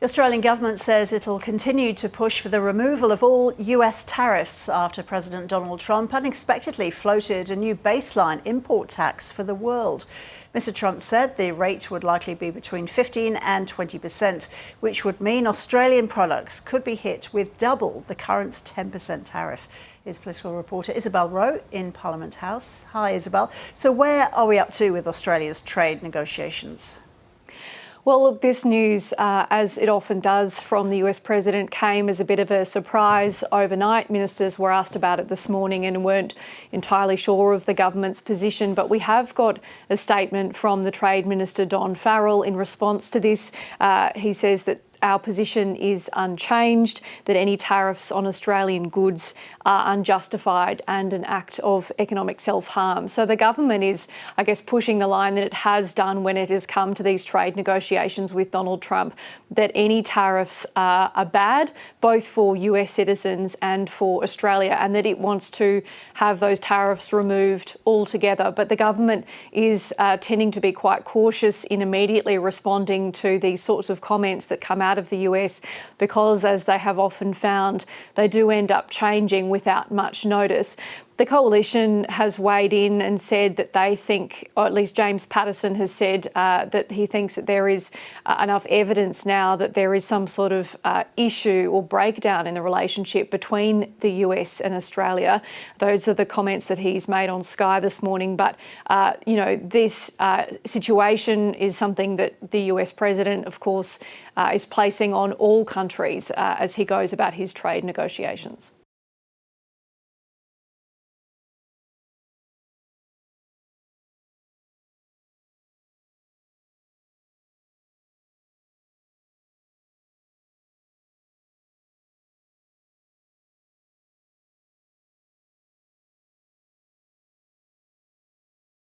The Australian government says it'll continue to push for the removal of all US tariffs after President Donald Trump unexpectedly floated a new baseline import tax for the world. Mr. Trump said the rate would likely be between 15% and 20%, which would mean Australian products could be hit with double the current 10% tariff. Here's political reporter Isabel Rowe in Parliament House. Hi, Isabel. So where are we up to with Australia's trade negotiations? Well, look, this news, as it often does from the US president, came as a bit of a surprise overnight. Ministers were asked about it this morning and weren't entirely sure of the government's position. But we have got a statement from the Trade Minister, Don Farrell, in response to this. He says that our position is unchanged, that any tariffs on Australian goods are unjustified and an act of economic self-harm. So the government is, I guess, pushing the line that it has done when it has come to these trade negotiations with Donald Trump, that any tariffs are bad, both for US citizens and for Australia, and that it wants to have those tariffs removed altogether. But the government is tending to be quite cautious in immediately responding to these sorts of comments that come out of the US, because, as they have often found, they do end up changing without much notice. The coalition has weighed in and said that they think, or at least James Patterson has said that he thinks that there is enough evidence now that there is some sort of issue or breakdown in the relationship between the US and Australia. Those are the comments that he's made on Sky this morning. But, this situation is something that the US president, of course, is placing on all countries as he goes about his trade negotiations.